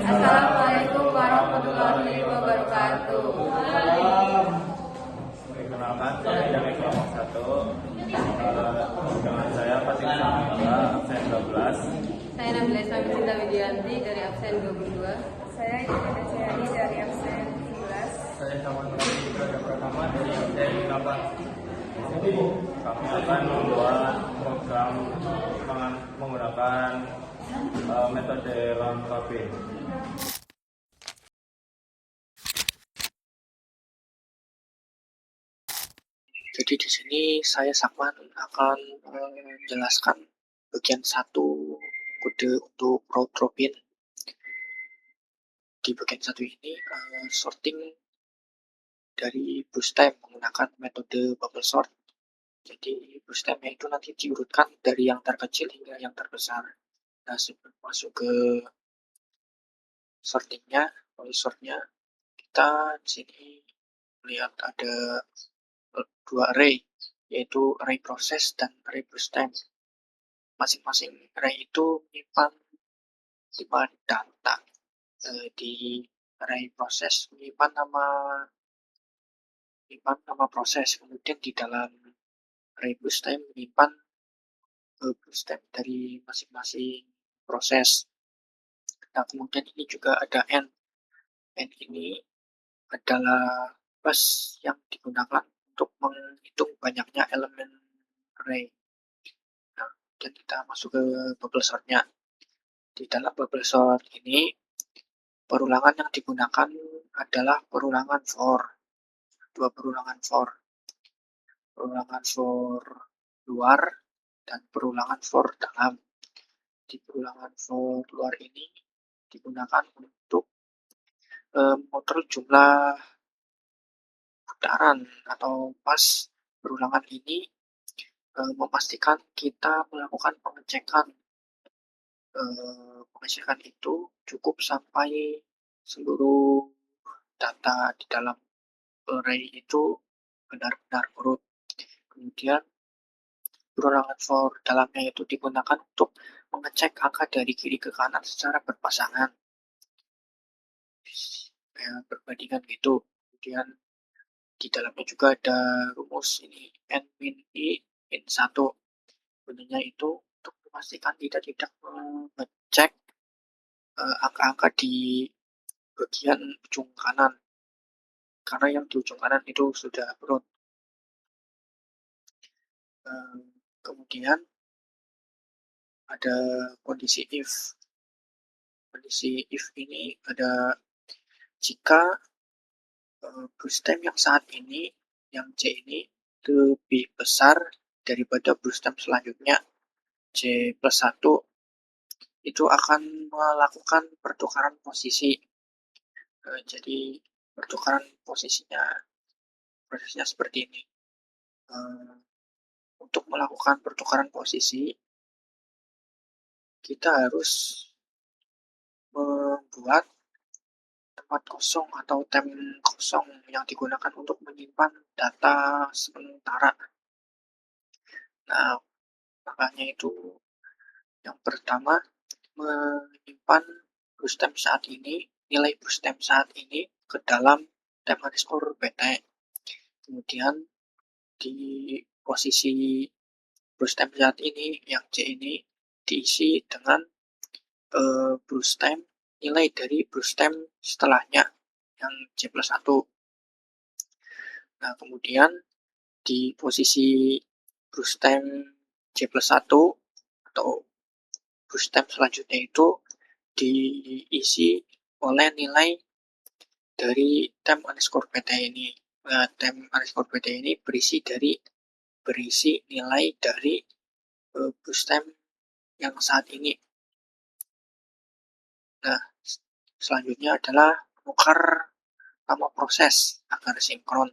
Assalamualaikum warahmatullahi wabarakatuh. Perkenalkan, saya dari kelompok 1 dengan saya Fatim Samila, absen 12. Saya Nabila Ismail Cinta Widianti dari absen 22. Saya Yudhita Ceyani dari absen 11. Saya Saman Rafi Pratama dari absen 8. Kami akan membuat program menggunakan metode round robin. Jadi di sini saya Sakman akan menjelaskan bagian 1 kode untuk round robin. Di bagian 1 ini sorting dari bootstrap menggunakan metode bubble sort. Jadi bootstrapnya itu nanti diurutkan dari yang terkecil hingga yang terbesar. Nah, sebelum masuk ke sortingnya, sortnya, kita di sini lihat ada 2 array, yaitu array proses dan array bootstrap. Masing-masing array itu menyimpan 5 data. Di array proses menyimpan nama proses, kemudian di dalam array bootstrap menyimpan bootstrap dari masing-masing proses. Nah, kemudian ini juga ada n. N ini adalah bus yang digunakan untuk menghitung banyaknya elemen array. Nah, dan kita masuk ke bubble sort-nya. Di dalam bubble sort ini, perulangan yang digunakan adalah perulangan for. 2 perulangan for. Perulangan for luar dan perulangan for dalam. Di perulangan for luar ini digunakan untuk mengatur jumlah putaran atau pas perulangan ini, memastikan kita melakukan pengecekan. Pengecekan itu cukup sampai seluruh data di dalam array itu benar-benar urut. Kemudian perulangan for dalamnya itu digunakan untuk mengecek angka dari kiri ke kanan secara berpasangan, berbandingan gitu. Kemudian di dalamnya juga ada rumus ini n min i min 1. Gunanya itu untuk memastikan kita tidak mengecek angka-angka di bagian ujung kanan, karena yang di ujung kanan itu sudah urut. Kemudian ada kondisi if. Kondisi if ini ada jika bootstrap yang saat ini, yang C ini, lebih besar daripada bootstrap selanjutnya, C plus 1, itu akan melakukan pertukaran posisi. Jadi pertukaran prosesnya seperti ini. Untuk melakukan pertukaran posisi, kita harus membuat tempat kosong atau tem kosong yang digunakan untuk menyimpan data sementara. Nah, makanya itu yang pertama, menyimpan bootstrap saat ini, nilai bootstrap saat ini ke dalam tem underscore pt. Kemudian di posisi bootstrap saat ini, yang C ini, diisi dengan bootstrap nilai dari bootstrap setelahnya, yang C plus 1. Nah, kemudian di posisi bootstrap C plus 1 atau bootstrap selanjutnya itu diisi oleh nilai dari tem underscore pt ini. Tem underscore pt ini berisi nilai dari bootstrap yang saat ini. Nah, selanjutnya adalah menukar nama proses agar sinkron.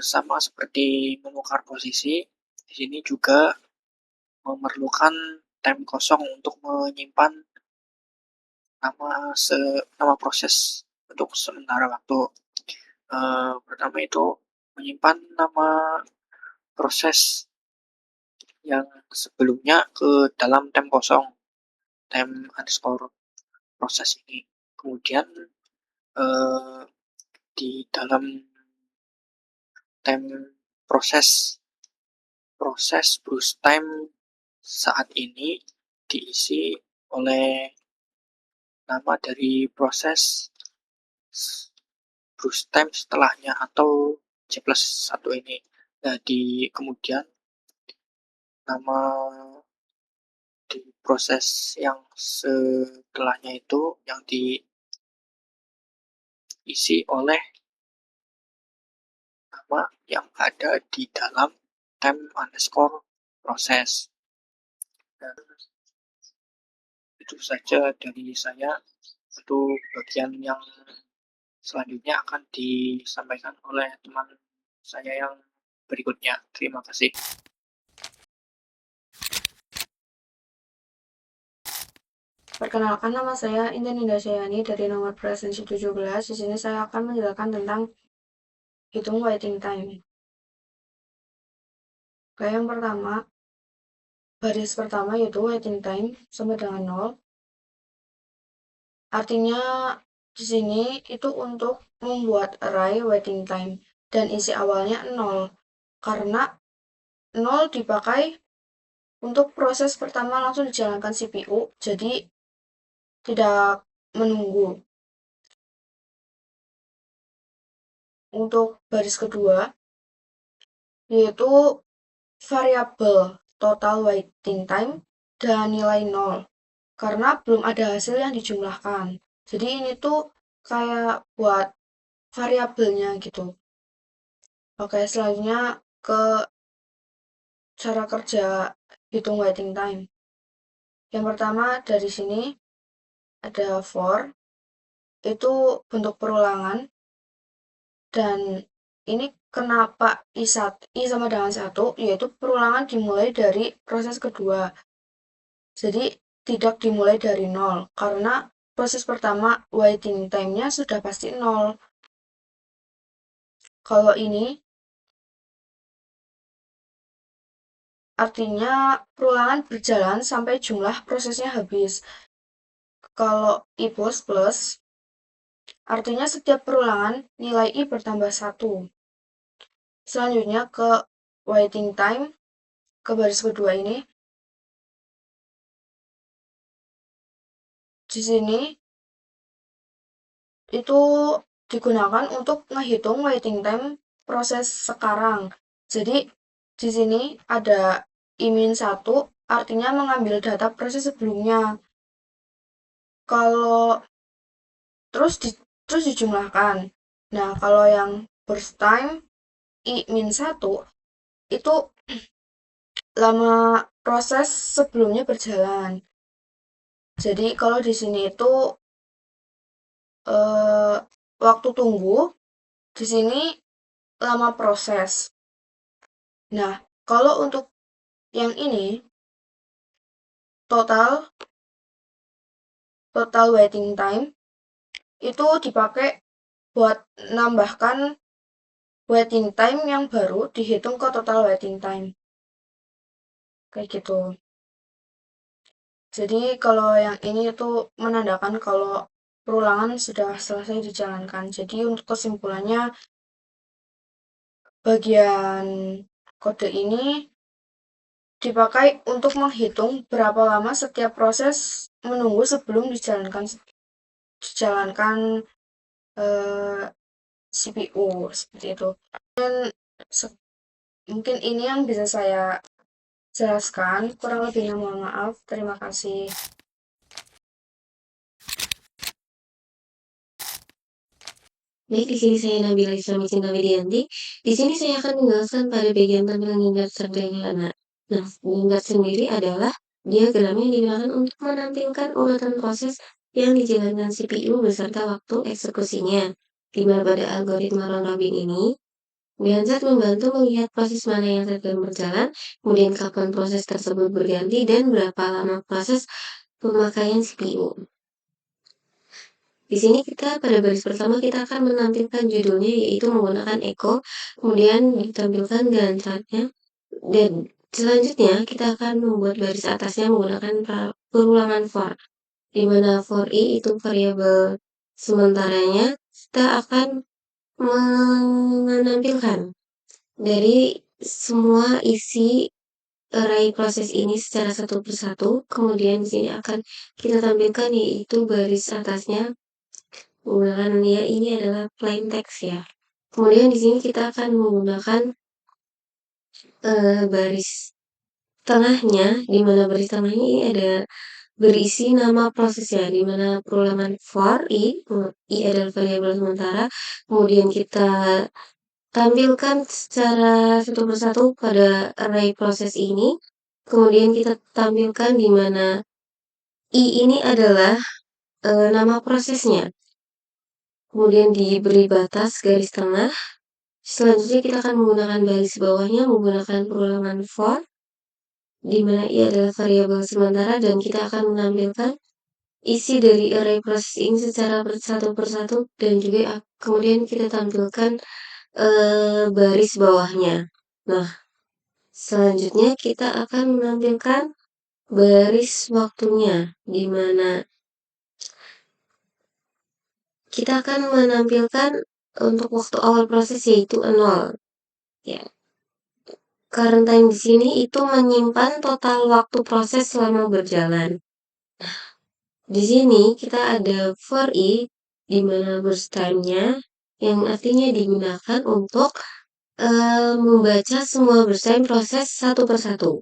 Sama seperti menukar posisi, di sini juga memerlukan tem kosong untuk menyimpan nama proses untuk sementara waktu. Pertama itu menyimpan nama proses yang sebelumnya ke dalam tem kosong, tem underscore proses ini. Kemudian di dalam time proses boost time saat ini diisi oleh nama dari proses boost time setelahnya atau J+1 ini. Nah, di kemudian nama di proses yang setelahnya itu yang diisi oleh nama yang ada di dalam time underscore proses. Dan itu saja dari saya. Untuk bagian yang selanjutnya akan disampaikan oleh teman saya yang berikutnya. Terima kasih. Perkenalkan, nama saya Intan Indasyayani dari nomor presensi 17. Di sini saya akan menjelaskan tentang hitung waiting time. Oke, yang pertama, baris pertama yaitu waiting time sama dengan 0. Artinya di sini itu untuk membuat array waiting time dan isi awalnya 0 karena 0 dipakai untuk proses pertama langsung dijalankan CPU, jadi tidak menunggu. Untuk baris kedua yaitu variabel total waiting time dan nilai 0 karena belum ada hasil yang dijumlahkan. Jadi ini tuh kayak buat variabelnya gitu. Oke, selanjutnya ke cara kerja hitung waiting time. Yang pertama dari sini ada for, itu bentuk perulangan, dan ini kenapa I sama dengan 1, yaitu perulangan dimulai dari proses kedua. Jadi tidak dimulai dari 0, karena proses pertama waiting time-nya sudah pasti 0. Kalau ini artinya perulangan berjalan sampai jumlah prosesnya habis. Kalau I++, artinya setiap perulangan nilai I bertambah 1. Selanjutnya ke waiting time, ke baris kedua ini. Di sini itu digunakan untuk menghitung waiting time proses sekarang. Jadi di sini ada I-1, artinya mengambil data proses sebelumnya. Kalau terus dijumlahkan. Nah, kalau yang burst time I-1 itu lama proses sebelumnya berjalan. Jadi kalau di sini itu waktu tunggu, di sini lama proses. Nah, kalau untuk yang ini total waiting time itu dipakai buat nambahkan waiting time yang baru dihitung ke total waiting time. Kayak gitu. Jadi kalau yang ini itu menandakan kalau perulangan sudah selesai dijalankan. Jadi untuk kesimpulannya, bagian kode ini dipakai untuk menghitung berapa lama setiap proses menunggu sebelum dijalankan CPU seperti itu. Dan mungkin ini yang bisa saya jelaskan, kurang lebihnya mohon maaf. Terima kasih. Baik, di sini saya Nabila Islami Cinta Widianti. Di sini saya akan menjelaskan pada bagian tampilan ingat sederhana. Nah, ingat sendiri adalah diagram yang digunakan untuk menampilkan urutan proses yang dijalankan CPU beserta waktu eksekusinya. Di mana pada algoritma round robin ini, Ganzat membantu melihat proses mana yang sedang berjalan, kemudian kapan proses tersebut berganti, dan berapa lama proses pemakaian CPU. Di sini kita pada baris pertama kita akan menampilkan judulnya, yaitu menggunakan echo, kemudian ditampilkan Ganzatnya, dan selanjutnya kita akan membuat baris atasnya menggunakan perulangan for, di mana for i itu variabel sementaranya kita akan menampilkan dari semua isi array proses ini secara satu persatu. Kemudian di sini akan kita tampilkan yaitu baris atasnya menggunakan ya ini adalah plain text ya. Kemudian di sini kita akan menggunakan baris tengahnya, di mana baris tengahnya ini ada berisi nama prosesnya, di mana perulangan for i adalah variabel sementara, kemudian kita tampilkan secara satu persatu pada array proses ini, kemudian kita tampilkan di mana i ini adalah nama prosesnya, kemudian diberi batas garis tengah. Selanjutnya kita akan menggunakan baris bawahnya menggunakan perulangan for, di mana i adalah variabel sementara, dan kita akan menampilkan isi dari array proses ini secara satu persatu, dan juga kemudian kita tampilkan baris bawahnya. Nah, selanjutnya kita akan menampilkan baris waktunya, di mana kita akan menampilkan untuk waktu awal proses yaitu 0. Ya. Current time di sini itu menyimpan total waktu proses selama berjalan. Di sini kita ada for i, di mana burst time-nya yang artinya digunakan untuk membaca semua burst time proses satu persatu.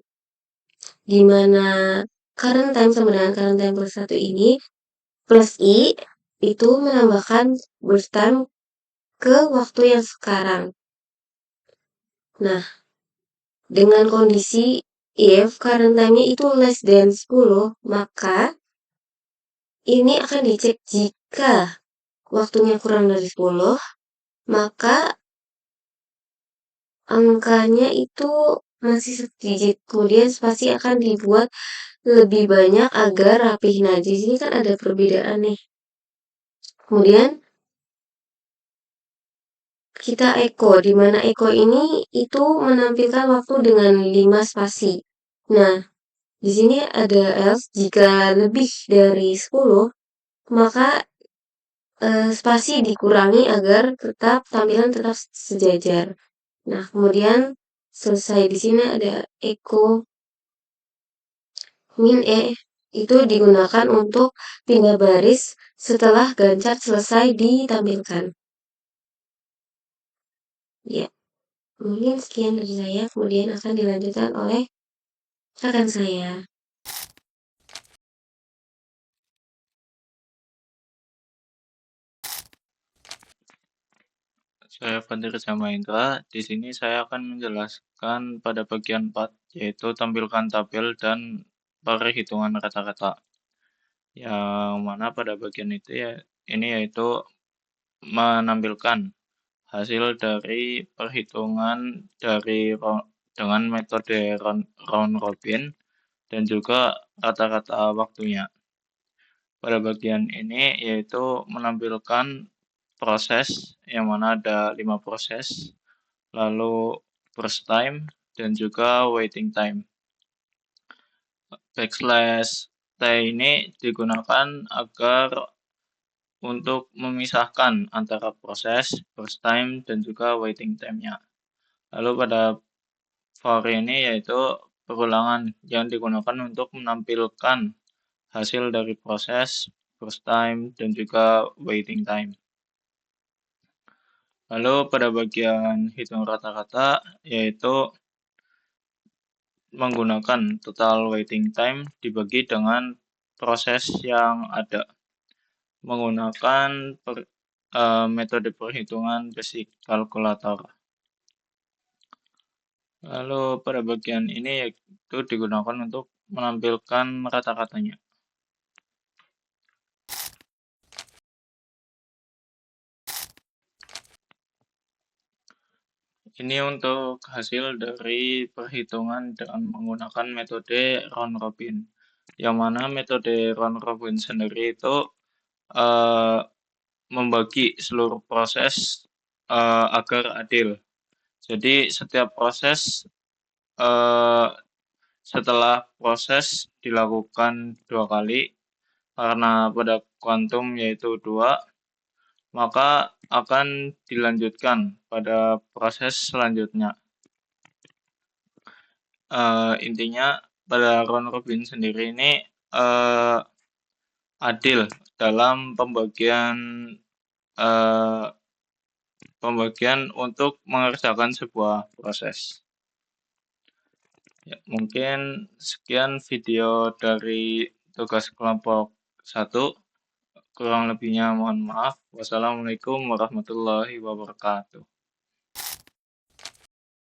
Di mana current time sama dengan current time plus 1 ini plus i itu menambahkan burst time ke waktu yang sekarang. Nah, dengan kondisi if current time-nya itu less than 10, maka ini akan dicek jika waktunya kurang dari 10, maka angkanya itu masih sedikit. Kemudian spasi akan dibuat lebih banyak agar rapih. Nah, di sini kan ada perbedaan nih. Kemudian kita echo, di mana echo ini itu menampilkan waktu dengan 5 spasi. Nah, di sini ada else, jika lebih dari 10, maka spasi dikurangi agar tampilan tetap sejajar. Nah, kemudian selesai di sini ada echo min e, itu digunakan untuk pindah baris setelah gancar selesai ditampilkan. Ya, mungkin sekian dari saya, kemudian akan dilanjutkan oleh rekan saya. Saya Fadir Jamaindra. Di sini saya akan menjelaskan pada bagian 4, yaitu tampilkan tabel dan perhitungan kata-kata. Yang mana pada bagian itu ya ini yaitu menampilkan hasil dari perhitungan dari dengan metode round robin dan juga kata-kata waktunya. Pada bagian ini yaitu menampilkan proses yang mana ada 5 proses, lalu burst time dan juga waiting time. Backslash T ini digunakan agar untuk memisahkan antara proses, burst time, dan juga waiting time-nya. Lalu pada for ini yaitu perulangan yang digunakan untuk menampilkan hasil dari proses, burst time, dan juga waiting time. Lalu pada bagian hitung kata-kata yaitu menggunakan total waiting time dibagi dengan proses yang ada menggunakan metode perhitungan basic kalkulator. Lalu pada bagian ini yaitu digunakan untuk menampilkan kata-katanya. Ini untuk hasil dari perhitungan dengan menggunakan metode round robin. Yang mana metode round robin sendiri itu membagi seluruh proses agar adil. Jadi setiap proses setelah proses dilakukan 2 kali karena pada kuantum yaitu 2, maka akan dilanjutkan pada proses selanjutnya. Intinya pada round robin sendiri ini adil dalam pembagian untuk mengerjakan sebuah proses. Ya, mungkin sekian video dari tugas kelompok 1. Kurang lebihnya mohon maaf. Wassalamualaikum warahmatullahi wabarakatuh.